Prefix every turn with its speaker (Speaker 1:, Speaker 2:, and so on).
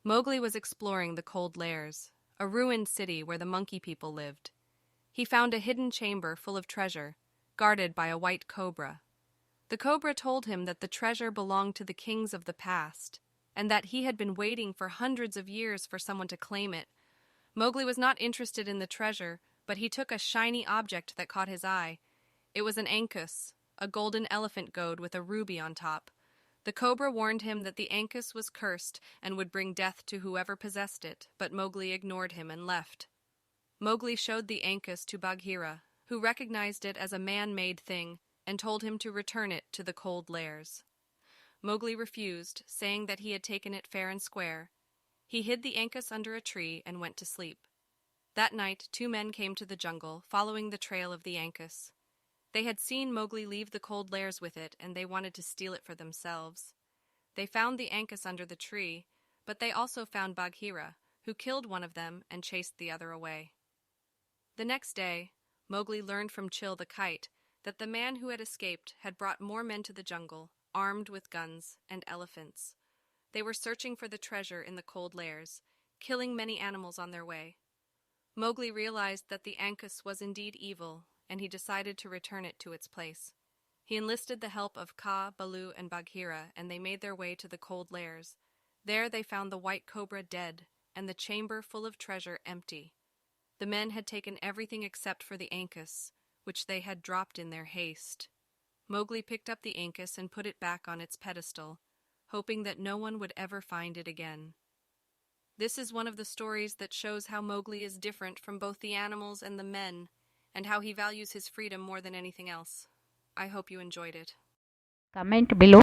Speaker 1: Mowgli was exploring the cold lairs, a ruined city where the monkey people lived. He found a hidden chamber full of treasure, guarded by a white cobra. The cobra told him that the treasure belonged to the kings of the past, and that he had been waiting for hundreds of years for someone to claim it. Mowgli was not interested in the treasure, but he took a shiny object that caught his eye. It was an Ankus, a golden elephant goad with a ruby on top. The cobra warned him that the Ankus was cursed and would bring death to whoever possessed it, but Mowgli ignored him and left. Mowgli showed the Ankus to Bagheera, who recognized it as a man-made thing and told him to return it to the cold lairs. Mowgli refused, saying that he had taken it fair and square. He hid the Ankus under a tree and went to sleep. That night, two men came to the jungle, following the trail of the Ankus. They had seen Mowgli leave the cold lairs with it, and they wanted to steal it for themselves. They found the Ankus under the tree, but they also found Bagheera, who killed one of them and chased the other away. The next day, Mowgli learned from Chill the kite that the man who had escaped had brought more men to the jungle, armed with guns and elephants. They were searching for the treasure in the cold lairs, killing many animals on their way. Mowgli realized that the Ankus was indeed evil, and he decided to return it to its place. He enlisted the help of Kaa, Baloo, and Bagheera, and they made their way to the cold lairs. There they found the white cobra dead, and the chamber full of treasure empty. The men had taken everything except for the Ankus, which they had dropped in their haste. Mowgli picked up the Ankus and put it back on its pedestal, hoping that no one would ever find it again. This is one of the stories that shows how Mowgli is different from both the animals and the men, and how he values his freedom more than anything else. I hope you enjoyed it.
Speaker 2: Comment below